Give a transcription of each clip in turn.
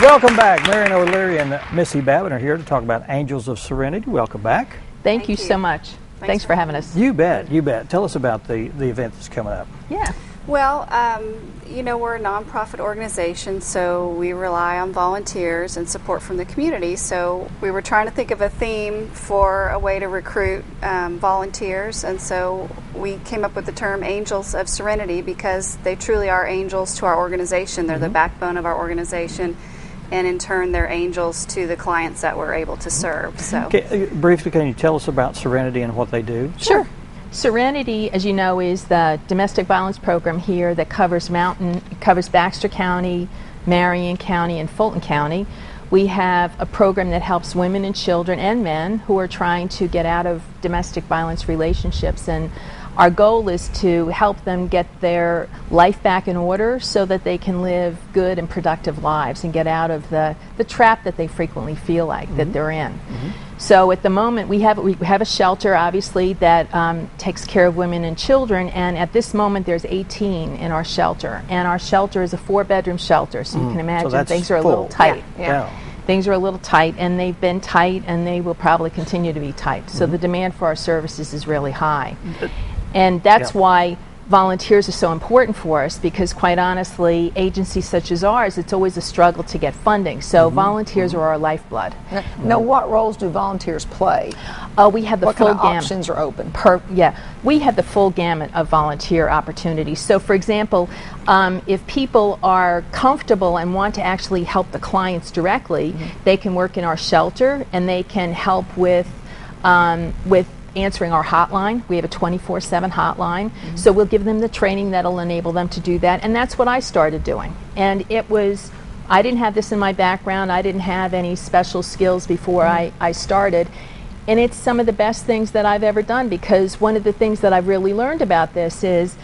Welcome back. Marion O'Leary and Missy Babbitt are here to talk about Angels of Serenity. Welcome back. Thank you so much. Thanks for having us. You bet, you bet. Tell us about the event that's coming up. Yeah. Well, we're a nonprofit organization, so we rely on volunteers and support from the community. So we were trying to think of a theme for a way to recruit volunteers, and so we came up with the term Angels of Serenity because they truly are angels to our organization. They're the backbone of our organization, and in turn, they're angels to the clients that we're able to serve. So, briefly, can you tell us about Serenity and what they do? Sure. Serenity, as you know, is the domestic violence program here that covers Baxter County, Marion County, and Fulton County. We have a program that helps women and children and men who are trying to get out of domestic violence relationships, and our goal is to help them get their life back in order so that they can live good and productive lives and get out of the trap that they frequently feel like that they're in. So at the moment we have a shelter, obviously, that takes care of women and children, and at this moment there's 18 in our shelter, and our shelter is a 4-bedroom shelter, so you can imagine things are a little tight. Yeah. Things are a little tight, and they've been tight, and they will probably continue to be tight. So the demand for our services is really high. And that's why volunteers are so important for us, because quite honestly, agencies such as ours, it's always a struggle to get funding. So volunteers are our lifeblood. Now, what roles do volunteers play? We have the what full kind of gamut. options are open? We have the full gamut of volunteer opportunities. So, for example, if people are comfortable and want to actually help the clients directly, they can work in our shelter, and they can help with answering our hotline. We have a 24/7 hotline, so we'll give them the training that'll enable them to do that, and that's what I started doing. And I didn't have this in my background. I didn't have any special skills before I started, and it's some of the best things that I've ever done, because one of the things that I've really learned about this is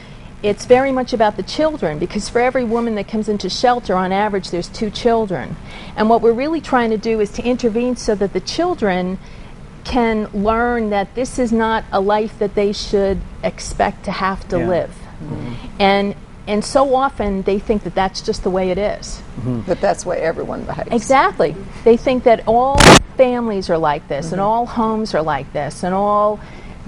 it's very much about the children, because for every woman that comes into shelter, on average, there's 2 children. And what we're really trying to do is to intervene so that the children can learn that this is not a life that they should expect to have to live. And so often they think that that's just the way it is. But that's the way everyone behaves. Exactly. They think that all families are like this, and all homes are like this, and all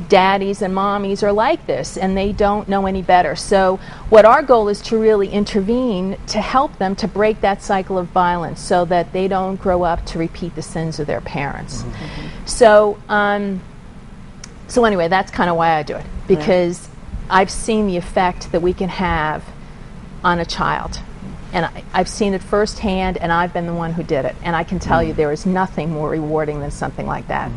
daddies and mommies are like this, and they don't know any better. So what our goal is to really intervene to help them to break that cycle of violence so that they don't grow up to repeat the sins of their parents. So anyway, that's kind of why I do it, because I've seen the effect that we can have on a child. And I've seen it firsthand, and I've been the one who did it. And I can tell you there is nothing more rewarding than something like that.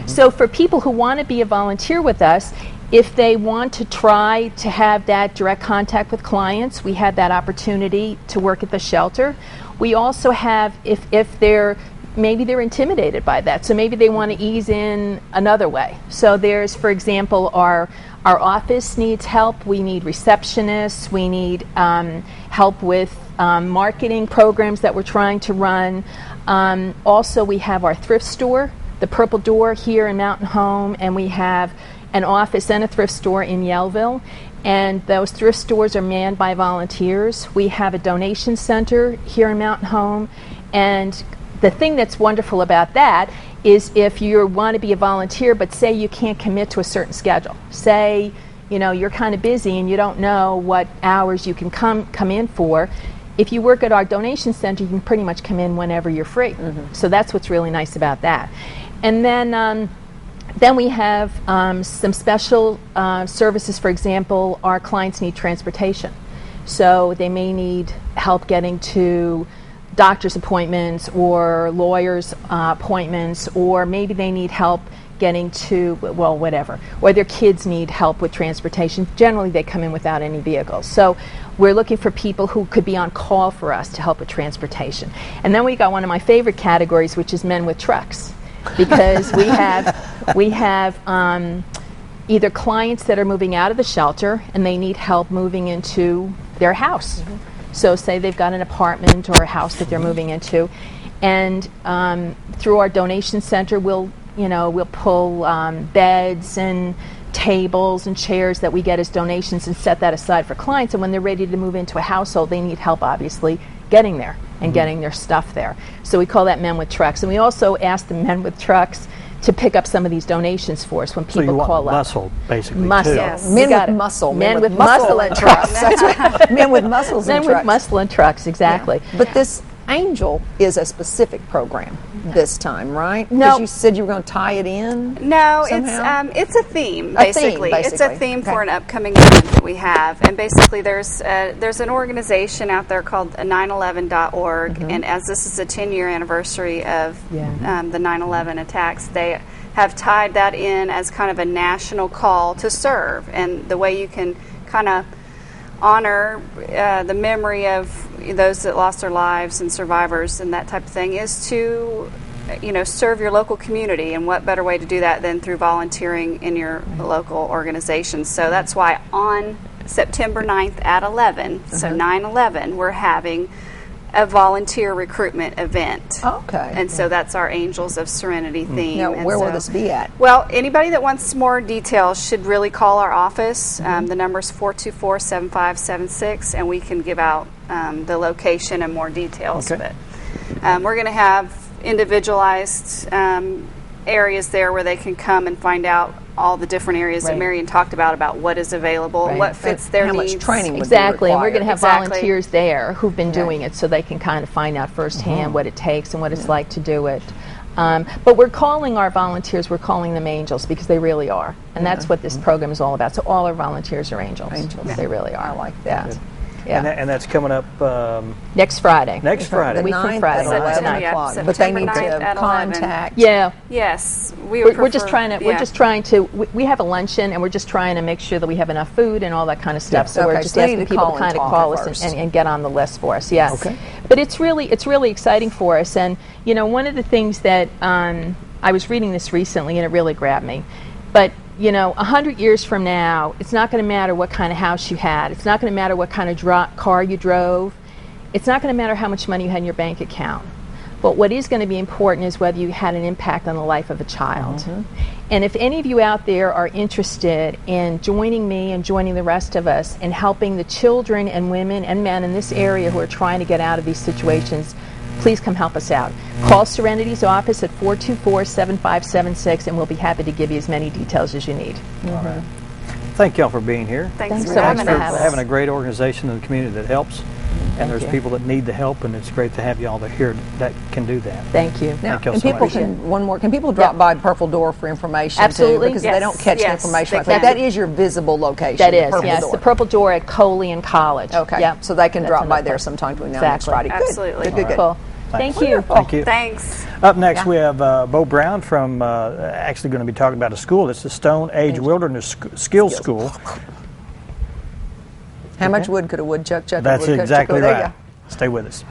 So for people who want to be a volunteer with us, if they want to try to have that direct contact with clients, we have that opportunity to work at the shelter. We also have, if maybe they're intimidated by that, so maybe they want to ease in another way. So there's, for example, our office needs help. We need receptionists. We need help with marketing programs that we're trying to run. Also, we have our thrift store, the Purple Door here in Mountain Home, and we have an office and a thrift store in Yellville. And those thrift stores are manned by volunteers. We have a donation center here in Mountain Home. And the thing that's wonderful about that is if you want to be a volunteer, but say you can't commit to a certain schedule. Say, you're kind of busy and you don't know what hours you can come in for. If you work at our donation center, you can pretty much come in whenever you're free. So that's what's really nice about that. And then we have some special services. For example, our clients need transportation. So they may need help getting to doctor's appointments or lawyers' appointments, or maybe they need help getting to, whatever. Or their kids need help with transportation. Generally, they come in without any vehicles. So we're looking for people who could be on call for us to help with transportation. And then we got one of my favorite categories, which is men with trucks. Because we have either clients that are moving out of the shelter and they need help moving into their house. So say they've got an apartment or a house that they're moving into, and through our donation center we'll pull beds and tables and chairs that we get as donations and set that aside for clients. And when they're ready to move into a household, they need help, obviously, getting there and getting their stuff there. So we call that Men with Trucks. And we also ask the Men with Trucks to pick up some of these donations for us when So people you want call up. muscle, basically, Muscle. too. Yes. Men got with it. muscle. Men with muscle and trucks. That's right. Men with muscles Men and with trucks. muscle and trucks, exactly. But this Angel is a specific program this time, right? No. Because you said you were going to tie it in. No, somehow? it's a theme A theme, basically. It's a basically. theme Okay. for an upcoming event that we have, and basically there's an organization out there called 911.org, Mm-hmm. and as this is a 10-year anniversary of Yeah. the 9/11 attacks, they have tied that in as kind of a national call to serve, and the way you can kind of honor the memory of those that lost their lives and survivors and that type of thing is to serve your local community, and what better way to do that than through volunteering in your local organization. So that's why on September 9th at 11, so 9/11, we're having a volunteer recruitment event. Okay. And so that's our Angels of Serenity theme. Now, And where will so- this be at? Well, anybody that wants more details should really call our office. The number is 424-7576, and we can give out the location and more details. Okay. But we're going to have individualized areas there where they can come and find out all the different areas that Right. Marion talked about what is available, Right. what fits their How needs. much training would Exactly, be and we're going to have Exactly. volunteers there who've been Okay. doing it, so they can kind of find out firsthand what it takes and what it's like to do it. But we're calling our volunteers, we're calling them angels because they really are, and that's what this program is all about. So all our volunteers are angels. Angels. They really are. I like that. Yeah. And, and that's coming up Next Friday. next Friday. The week from 9th Friday. at September 11 yeah, o'clock. But they September need 9th to at 11. contact. Yeah. Yes, we We're would just prefer- trying to. We're yeah. just trying to. We have a luncheon, and we're just trying to make sure that we have enough food and all that kind of stuff. So we're Okay, just so they asking need to people call to and kind of talk call at us first. and get on the list for us. Yes. Okay. But it's really exciting for us. And one of the things that I was reading this recently, and it really grabbed me. But 100 years from now, it's not going to matter what kind of house you had. It's not going to matter what kind of car you drove. It's not going to matter how much money you had in your bank account. But what is going to be important is whether you had an impact on the life of a child. And if any of you out there are interested in joining me and joining the rest of us in helping the children and women and men in this area who are trying to get out of these situations, please come help us out. Call Serenity's office at 424-7576, and we'll be happy to give you as many details as you need. Thank y'all for being here. Thanks Thanks for so much having for us. Having a great organization in the community that helps, and there's you. people that need the help, and it's great to have y'all that here that can do that. Thank you. Now, Thank you and so people much. can people drop Yeah. by Purple Door for information Absolutely. too, because Yes. they don't catch the Yes, information they like that. can. That is your visible location. That is, Purple yes. Door. The Purple Door at Coley and College. Okay, Yep. so they can That's drop in by the there park. sometime between now and next Exactly. Friday. Good. Absolutely. Good, good. Cool. Thanks. Thank you. Thank you. Thanks. Up next, Yeah. we have Bo Brown from actually going to be talking about a school. It's the Stone Age Wilderness Skills School. How much wood could a woodchuck chuck? That's a woodchuck exactly chuck? There you right. go. Stay with us.